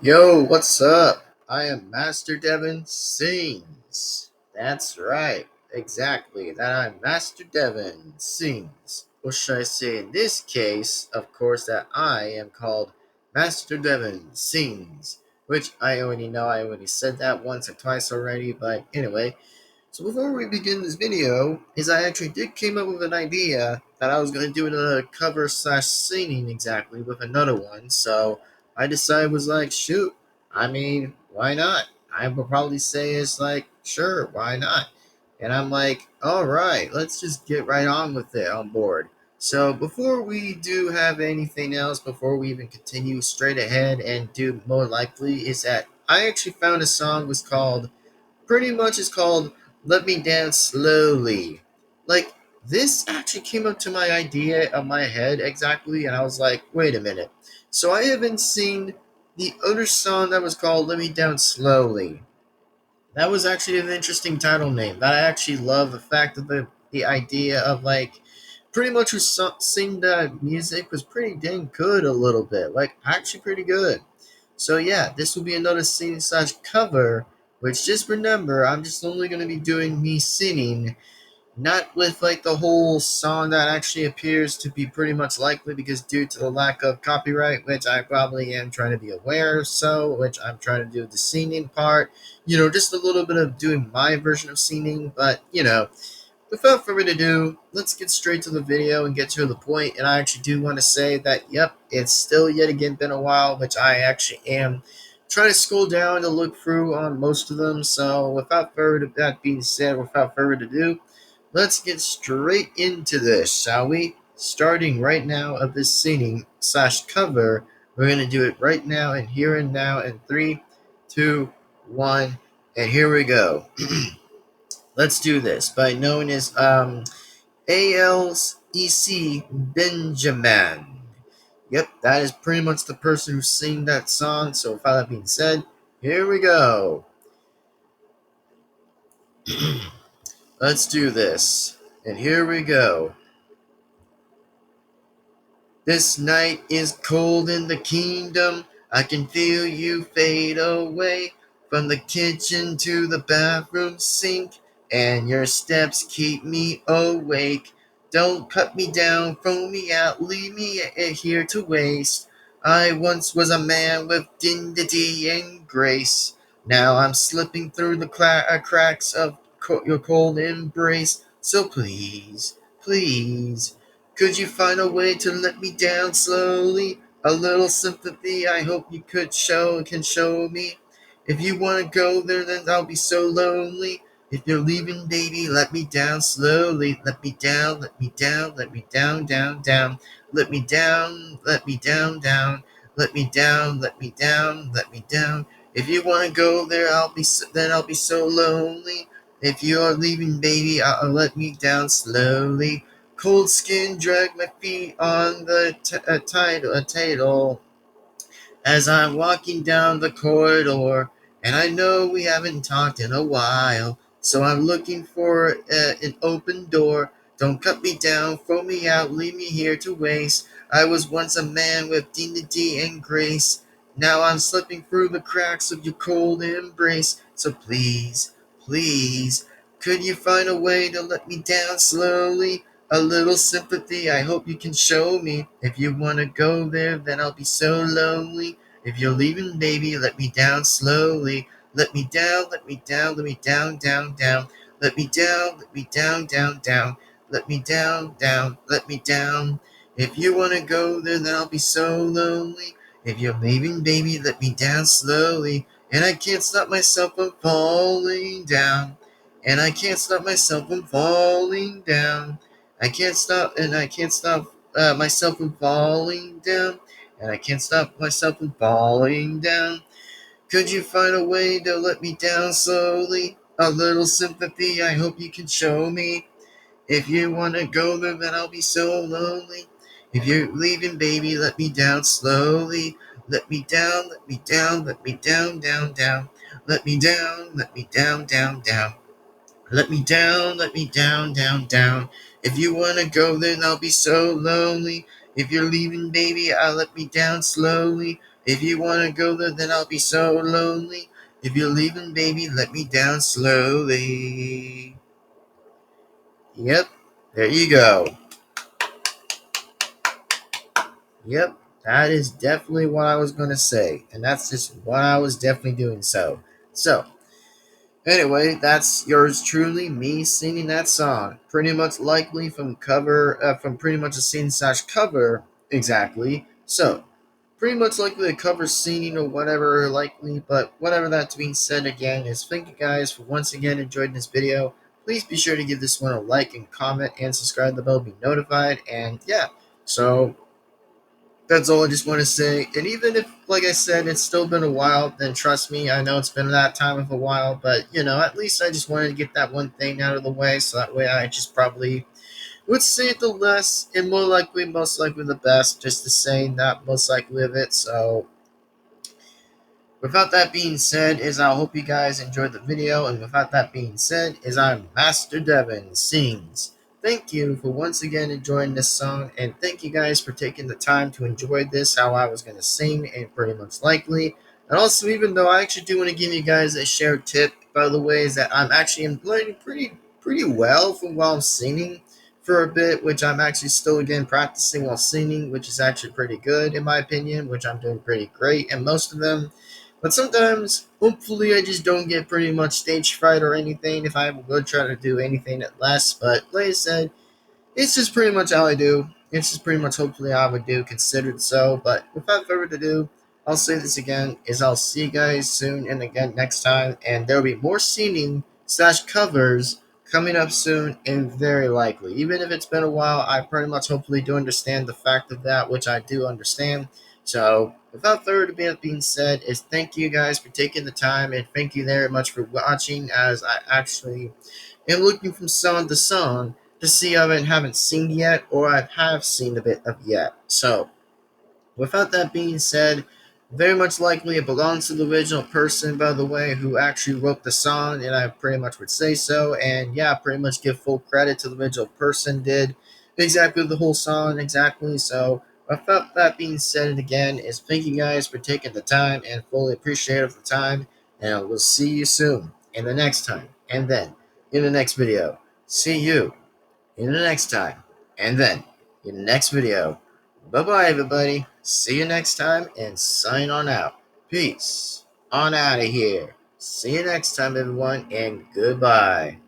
Yo, what's up? I am Master Devin Sings. That's right, exactly. That I'm Master Devin Sings. What should I say in this case? Of course, that I am called Master Devin Sings, which I already know. I already said that once or twice already, but anyway. So before we begin this video, I actually did came up with an idea that I was going to do another cover slash singing exactly with another one. So I decided was like, shoot, I mean, why not? I would probably say it's like, sure, why not? And I'm like, all right, let's just get right on with it on board. So before we do have anything else, before we even continue straight ahead and do more likely, is that I actually found a song was called pretty much is called Let Me Dance Slowly. Like, this actually came up to my idea of my head exactly, and I was like, wait a minute. So I haven't seen the other song that was called Let Me Down Slowly. That was actually an interesting title name. That I actually love the fact that the idea of like pretty much who sing the music was pretty dang good a little bit. Like actually pretty good. So yeah, this will be another singing slash cover, which just remember, I'm just only going to be doing me singing, not with like the whole song that actually appears to be pretty much likely because due to the lack of copyright, which I probably am trying to be aware of, so which I'm trying to do the singing part, just a little bit of doing my version of singing, but without further ado, let's get straight to the video and get to the point. And I actually do want to say that, yep, it's still yet again been a while, which I actually am trying to scroll down to look through on most of them. So, without further that being said, without further ado, let's get straight into this, shall we? Starting right now of this singing slash cover, we're gonna do it right now and here and now in 3, 2, 1, and here we go. Let's do this by known as ALEC Benjamin. Yep, that is pretty much the person who sang that song. So, with that being said, here we go. Let's do this. And here we go. This night is cold in the kingdom. I can feel you fade away from the kitchen to the bathroom sink, and your steps keep me awake. Don't cut me down, throw me out, leave me here to waste. I once was a man with dignity and grace. Now I'm slipping through the cracks of your cold embrace. So please, please, could you find a way to let me down slowly? A little sympathy I hope you can show me. If you wanna go there, then I'll be so lonely. If you're leaving, baby, let me down slowly. Let me down, let me down, let me down, down, down. Let me down, down. Let me down, let me down, let me down. If you wanna go there, then I'll be so lonely. If you're leaving, baby, I'll let me down slowly. Cold skin drag my feet on the table as I'm walking down the corridor, and I know we haven't talked in a while, so I'm looking for an open door. Don't cut me down, throw me out, leave me here to waste. I was once a man with dignity and grace. Now I'm slipping through the cracks of your cold embrace. So please, please, could you find a way to let me down slowly? A little sympathy I hope you can show me. If you wanna go there, then I'll be so lonely. If you're leaving, baby, let me down slowly. Let me down, let me down, let me down, down, down. Let me down, let me down, down, down. Let me down, down, let me down. If you wanna go there, then I'll be so lonely. If you're leaving, baby, let me down slowly. And I can't stop myself from falling down. And I can't stop myself from falling down. I can't stop myself from falling down, and I can't stop myself from falling down. Could you find a way to let me down slowly? A little sympathy I hope you can show me. If you want to go there, then I'll be so lonely. If you're leaving, baby, let me down slowly. Let me down, let me down, let me down, down, down. Let me down, down, down. Let me down, down, down. If you wanna go, then I'll be so lonely. If you're leaving, baby, I'll let me down slowly. If you wanna go there, then I'll be so lonely. If you're leaving, baby, let me down slowly. Yep, there you go. Yep, that is definitely what I was gonna say, and that's just what I was definitely doing. So anyway, that's yours truly, me singing that song, pretty much likely from pretty much a scene slash cover exactly. So pretty much likely a cover singing or whatever likely, but whatever that's being said again is thank you guys for once again enjoying this video. Please be sure to give this one a like and comment and subscribe to the bell to be notified. And yeah, so that's all I just want to say. And even if, like I said, it's still been a while, then trust me, I know it's been that time of a while, but at least I just wanted to get that one thing out of the way, so that way I just probably would say the less and most likely the best, just to say not most likely of it. So without that being said, is I hope you guys enjoyed the video, and without that being said, is I'm Master Devin sings. Thank you for once again enjoying this song, and thank you guys for taking the time to enjoy this, how I was going to sing, and pretty much likely. And also, even though I actually do want to give you guys a shared tip, by the way, is that I'm actually learning pretty well from while I'm singing for a bit, which I'm actually still again practicing while singing, which is actually pretty good in my opinion, which I'm doing pretty great, and most of them. But sometimes, hopefully, I just don't get pretty much stage fright or anything if I would try to do anything at less. But like I said, it's just pretty much how I do. It's just pretty much hopefully how I would do, considered so. But without further ado, I'll say this again: is I'll see you guys soon and again next time, and there will be more singing slash covers coming up soon and very likely. Even if it's been a while, I pretty much hopefully do understand the fact of that, which I do understand. So without further being said, is thank you guys for taking the time and thank you very much for watching as I actually am looking from song to song to see if I haven't seen yet or I have seen a bit of yet. So without that being said, very much likely it belongs to the original person, by the way, who actually wrote the song, and I pretty much would say so. And yeah, pretty much give full credit to the original person did exactly the whole song, exactly. So without that being said, again, is thank you guys for taking the time and fully appreciate of the time. And we'll see you soon in the next time, and then in the next video. See you in the next time, and then in the next video. Bye bye, everybody. See you next time, and sign on out. Peace. On out of here. See you next time, everyone, and goodbye.